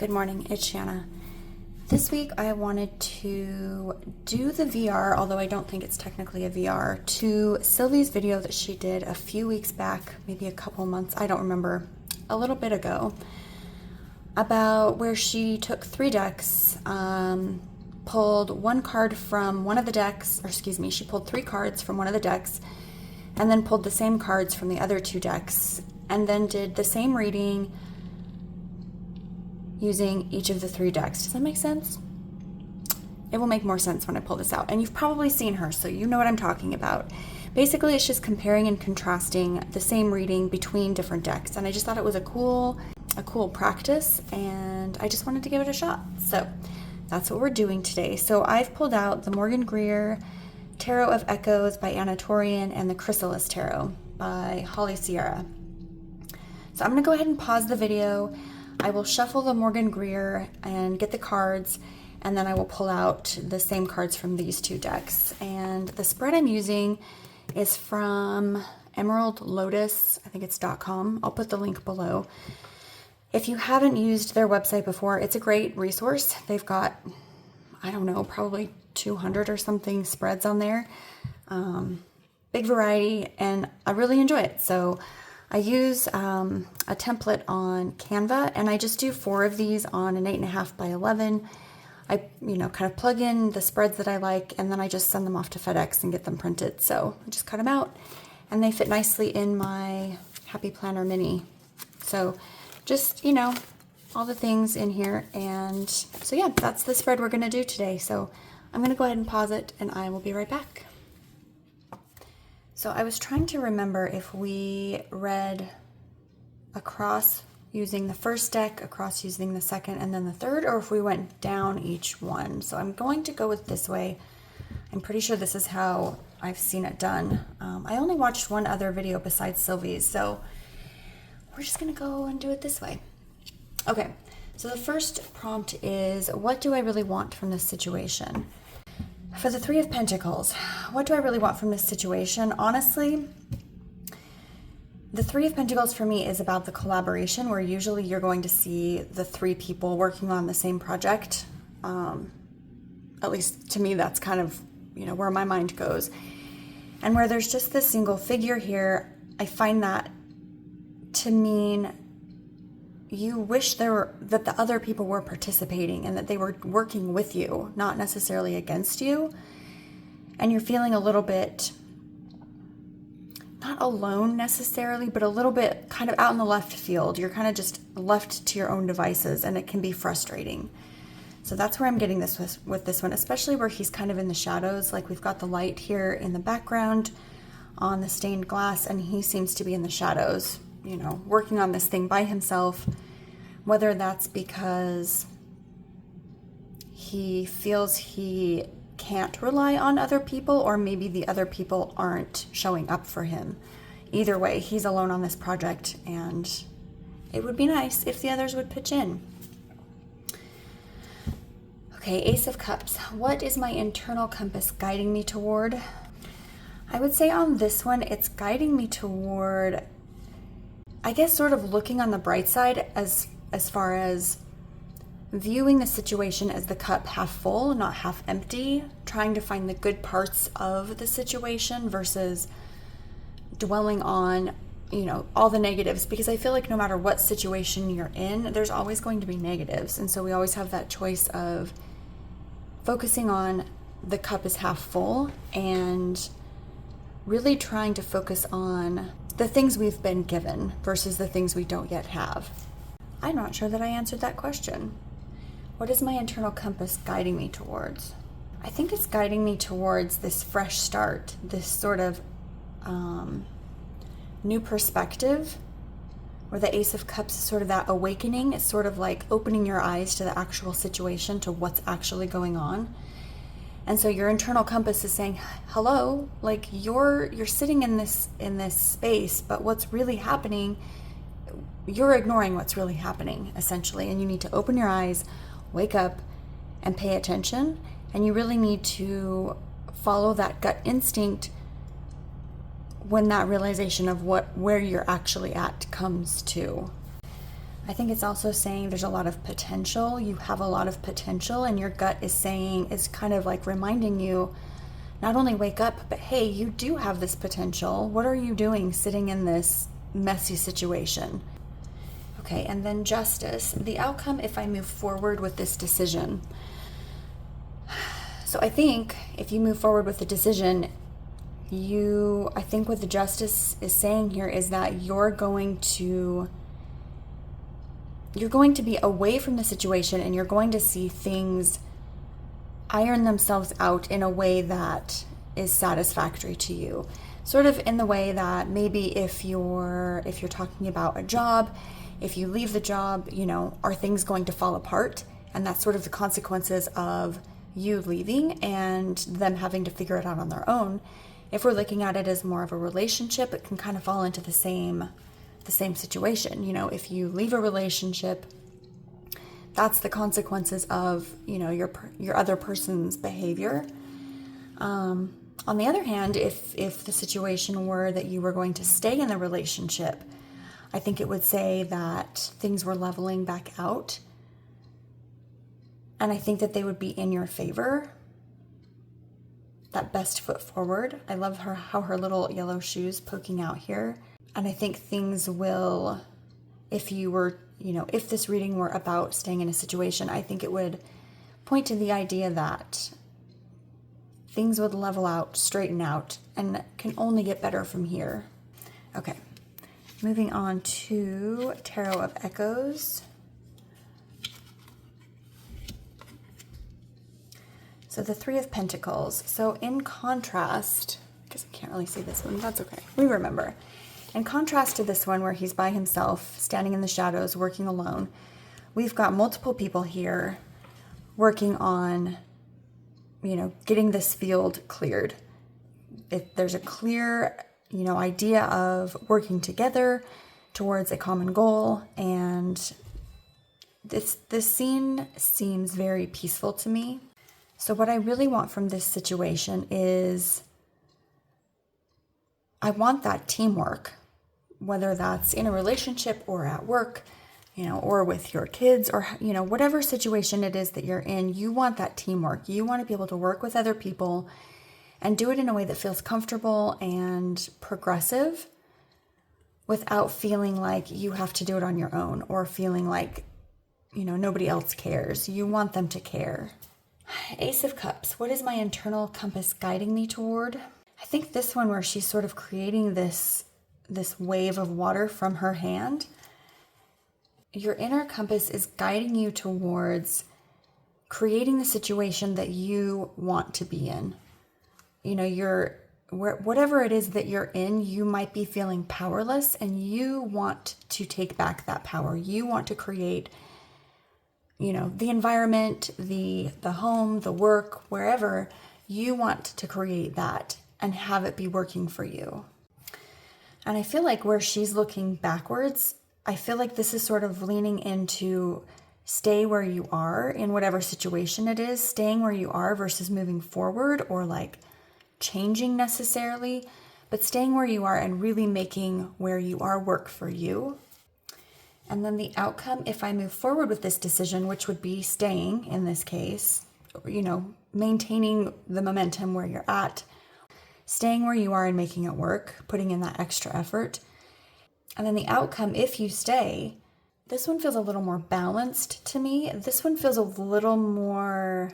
Good morning, it's Shanna. This week I wanted to do the VR, although I don't think it's technically a VR, to Sylvie's video that she did a few weeks back, maybe a couple months, I don't remember, a little bit ago, about where she took 3 decks, pulled one card from one of the decks, she pulled 3 cards from one of the decks, and then pulled the same cards from the other 2 decks, and then did the same reading using each of the 3 decks. Does that make sense? It will make more sense when I pull this out. And you've probably seen her, so you know what I'm talking about. Basically, it's just comparing and contrasting the same reading between different decks. And I just thought it was a cool practice, and I just wanted to give it a shot. So that's what we're doing today. So I've pulled out the Morgan Greer Tarot of Echoes by Anna Torian and the Chrysalis Tarot by Holly Sierra. So I'm gonna go ahead and pause the video. I will shuffle the Morgan Greer and get the cards, and then I will pull out the same cards from these 2 decks. And the spread I'm using is from Emerald Lotus, I think it's .com. I'll put the link below. If you haven't used their website before, it's a great resource. They've got, I don't know, probably 200 or something spreads on there. Big variety, and I really enjoy it. So I use a template on Canva, and I just do 4 of these on an 8.5 by 11. I, kind of plug in the spreads that I like, and then I just send them off to FedEx and get them printed. So I just cut them out, and they fit nicely in my Happy Planner Mini. So just, all the things in here. And so yeah, that's the spread we're gonna do today. So I'm gonna go ahead and pause it, and I will be right back. So I was trying to remember if we read across using the first deck, across using the second, and then the third, or if we went down each one. So I'm going to go with this way. I'm pretty sure this is how I've seen it done. I only watched one other video besides Sylvie's, so we're just gonna go and do it this way. Okay, so the first prompt is, what do I really want from this situation? For the 3 of Pentacles, what do I really want from this situation? Honestly, the 3 of Pentacles for me is about the collaboration, where usually you're going to see the 3 people working on the same project. At least to me, that's kind of, where my mind goes. And where there's just this single figure here, I find that to mean you wish that the other people were participating and that they were working with you, not necessarily against you. And you're feeling a little bit, not alone necessarily, but a little bit kind of out in the left field. You're kind of just left to your own devices, and it can be frustrating. So that's where I'm getting this with this one, especially where he's kind of in the shadows. Like, we've got the light here in the background on the stained glass, and he seems to be in the shadows, working on this thing by himself, whether that's because he feels he can't rely on other people, or maybe the other people aren't showing up for him. Either way, he's alone on this project, and it would be nice if the others would pitch in. Okay, Ace of Cups. What is my internal compass guiding me toward? I would say on this one, it's guiding me toward, I guess, sort of looking on the bright side as far as viewing the situation as the cup half full, not half empty, trying to find the good parts of the situation versus dwelling on, all the negatives, because I feel like no matter what situation you're in, there's always going to be negatives. And so we always have that choice of focusing on the cup is half full and really trying to focus on the things we've been given versus the things we don't yet have. I'm not sure that I answered that question. What is my internal compass guiding me towards? I think it's guiding me towards this fresh start, this sort of new perspective, where the Ace of Cups is sort of that awakening. It's sort of like opening your eyes to the actual situation, to what's actually going on. And so your internal compass is saying, hello, like you're sitting in this space, but what's really happening, you're ignoring what's really happening, essentially. And you need to open your eyes, wake up, and pay attention. And you really need to follow that gut instinct when that realization of where you're actually at comes to. I think it's also saying there's a lot of potential. You have a lot of potential, and your gut is saying, is kind of like reminding you, not only wake up, but hey, you do have this potential. What are you doing sitting in this messy situation? Okay, and then justice, the outcome if I move forward with this decision. So I think if you move forward with the decision, I think what the justice is saying here is that you're going to be away from the situation, and you're going to see things iron themselves out in a way that is satisfactory to you. Sort of in the way that maybe if you're talking about a job, if you leave the job, are things going to fall apart? And that's sort of the consequences of you leaving and them having to figure it out on their own. If we're looking at it as more of a relationship, it can kind of fall into the same situation. If you leave a relationship, that's the consequences of, your other person's behavior. On the other hand, if the situation were that you were going to stay in the relationship, I think it would say that things were leveling back out. And I think that they would be in your favor. That best foot forward. I love how her little yellow shoes poking out here. And I think things will, if this reading were about staying in a situation, I think it would point to the idea that things would level out, straighten out, and can only get better from here. Okay, moving on to Tarot of Echoes. So the Three of Pentacles. So in contrast, I guess I can't really see this one, that's okay, we remember. In contrast to this one where he's by himself, standing in the shadows, working alone, we've got multiple people here working on, getting this field cleared. If there's a clear, idea of working together towards a common goal, and this scene seems very peaceful to me. So what I really want from this situation is I want that teamwork, whether that's in a relationship or at work, or with your kids, or, whatever situation it is that you're in, you want that teamwork. You want to be able to work with other people and do it in a way that feels comfortable and progressive without feeling like you have to do it on your own or feeling like, nobody else cares. You want them to care. Ace of Cups. What is my internal compass guiding me toward? I think this one where she's sort of creating this wave of water from her hand. Your inner compass is guiding you towards creating the situation that you want to be in. Whatever it is that you're in, you might be feeling powerless, and you want to take back that power. You want to create, the environment, the home, the work, wherever, you want to create that and have it be working for you. And I feel like where she's looking backwards, I feel like this is sort of leaning into stay where you are in whatever situation it is, staying where you are versus moving forward or like changing necessarily, but staying where you are and really making where you are work for you. And then the outcome, if I move forward with this decision, which would be staying in this case, maintaining the momentum where you're at, staying where you are and making it work, putting in that extra effort. And then the outcome, if you stay, this one feels a little more balanced to me. This one feels a little more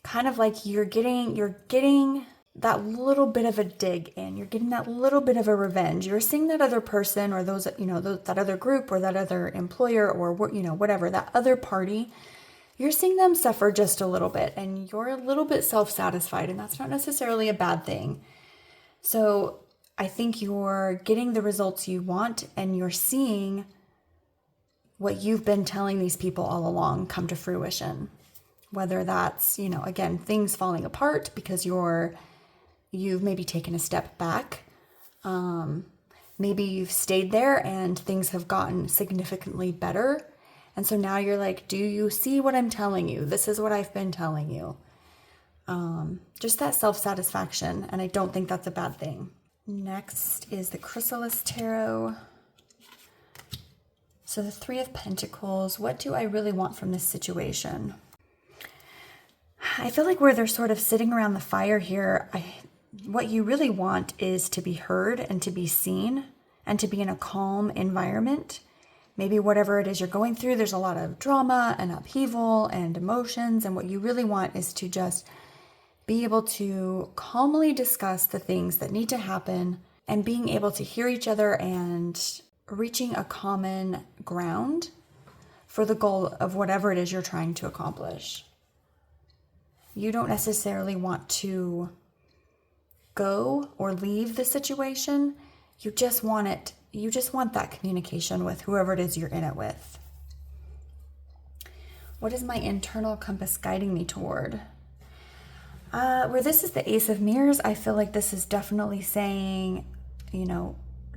kind of like you're getting that little bit of a dig in. You're getting that little bit of a revenge. You're seeing that other person or that other group or that other employer or whatever, that other party. You're seeing them suffer just a little bit, and you're a little bit self-satisfied, and that's not necessarily a bad thing. So I think you're getting the results you want, and you're seeing what you've been telling these people all along come to fruition. Whether that's, again, things falling apart because you've maybe taken a step back. Maybe you've stayed there and things have gotten significantly better. And so now you're like, do you see what I'm telling you? This is what I've been telling you. Just that self-satisfaction. And I don't think that's a bad thing. Next is the Chrysalis Tarot. So the Three of Pentacles, what do I really want from this situation? I feel like where they're sort of sitting around the fire here, what you really want is to be heard and to be seen and to be in a calm environment. Maybe whatever it is you're going through, there's a lot of drama and upheaval and emotions. And what you really want is to just be able to calmly discuss the things that need to happen and being able to hear each other and reaching a common ground for the goal of whatever it is you're trying to accomplish. You don't necessarily want to go or leave the situation. You just want that communication with whoever it is you're in it with. What is my internal compass guiding me toward? Where this is the Ace of Mirrors, I feel like this is definitely saying,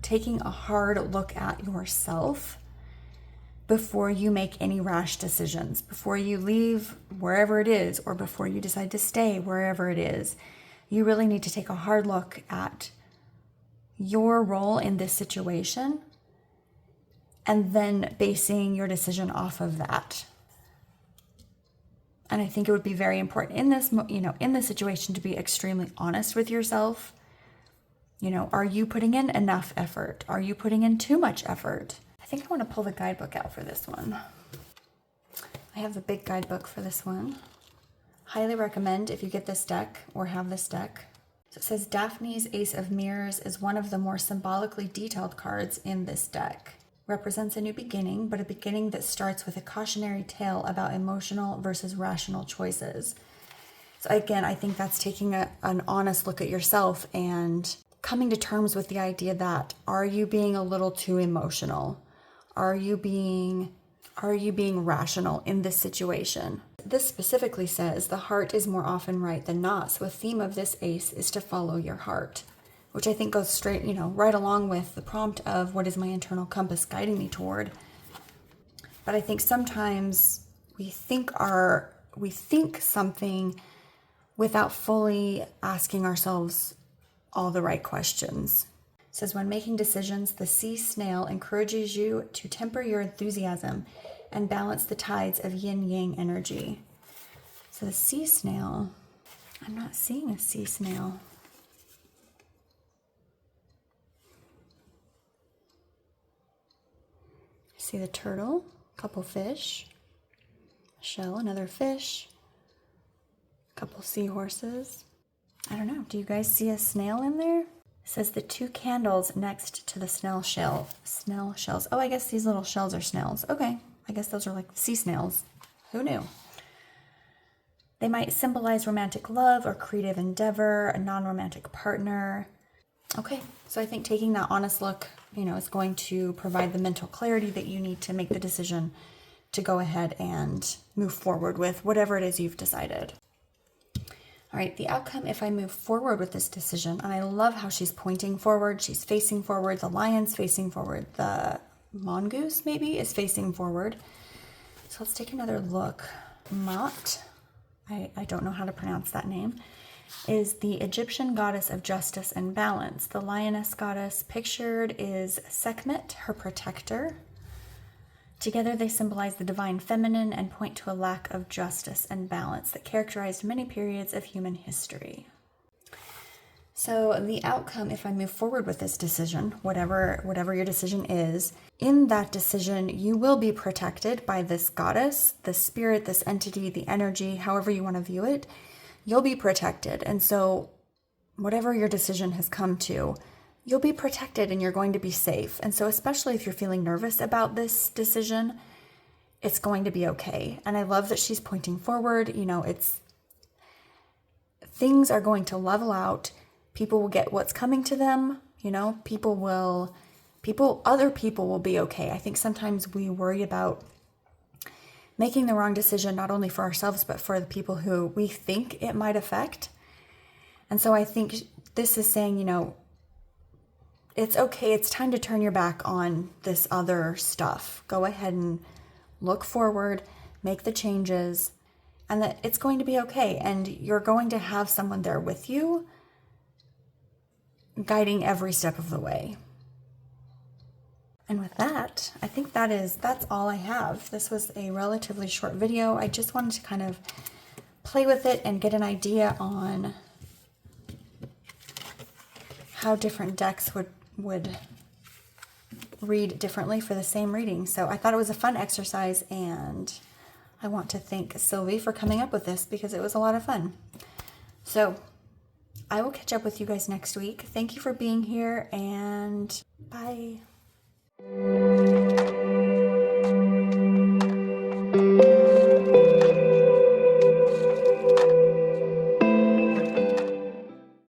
taking a hard look at yourself before you make any rash decisions, before you leave wherever it is, or before you decide to stay wherever it is. You really need to take a hard look at your role in this situation and then basing your decision off of that. And I think it would be very important in this situation to be extremely honest with yourself. Are you putting in enough effort? Are you putting in too much effort? I think I want to pull the guidebook out for this one. I have the big guidebook for this one. Highly recommend if you get this deck or have this deck. So it says Daphne's Ace of Mirrors is one of the more symbolically detailed cards in this deck. Represents a new beginning, but a beginning that starts with a cautionary tale about emotional versus rational choices. So again, I think that's taking an honest look at yourself and coming to terms with the idea that, are you being a little too emotional? Are you being rational in this situation? This specifically says the heart is more often right than not. So a theme of this ace is to follow your heart, which I think goes straight, right along with the prompt of what is my internal compass guiding me toward. But I think sometimes we think something without fully asking ourselves all the right questions. It says, when making decisions, the sea snail encourages you to temper your enthusiasm and balance the tides of yin-yang energy. So the sea snail, I'm not seeing a sea snail. I see the turtle, a couple fish, a shell, another fish, a couple seahorses. I don't know. Do you guys see a snail in there? It says the two candles next to the snail shells. Oh, I guess these little shells are snails. Okay. I guess those are like sea snails. Who knew? They might symbolize romantic love or creative endeavor, a non-romantic partner. Okay. So I think taking that honest look, is going to provide the mental clarity that you need to make the decision to go ahead and move forward with whatever it is you've decided. All right, the outcome if I move forward with this decision, and I love how she's pointing forward, she's facing forward, the lion's facing forward, the mongoose maybe is facing forward. So let's take another look. Mot, I don't know how to pronounce that name, is the Egyptian goddess of justice and balance. The lioness goddess pictured is Sekhmet, her protector. Together they symbolize the divine feminine and point to a lack of justice and balance that characterized many periods of human history. So the outcome, if I move forward with this decision, whatever your decision is, in that decision, you will be protected by this goddess, this spirit, this entity, the energy, however you want to view it, you'll be protected. And so whatever your decision has come to, you'll be protected and you're going to be safe. And so especially if you're feeling nervous about this decision, it's going to be okay. And I love that she's pointing forward. Things are going to level out. People will get what's coming to them. Other people will be okay. I think sometimes we worry about making the wrong decision, not only for ourselves, but for the people who we think it might affect. And so I think this is saying, it's okay. It's time to turn your back on this other stuff. Go ahead and look forward, make the changes, and that it's going to be okay. And you're going to have someone there with you, guiding every step of the way. And with that, I think that's all I have. This was a relatively short video. I just wanted to kind of play with it and get an idea on how different decks would read differently for the same reading. So I thought it was a fun exercise, and I want to thank Sylvie for coming up with this because it was a lot of fun. So I will catch up with you guys next week. Thank you for being here, and bye.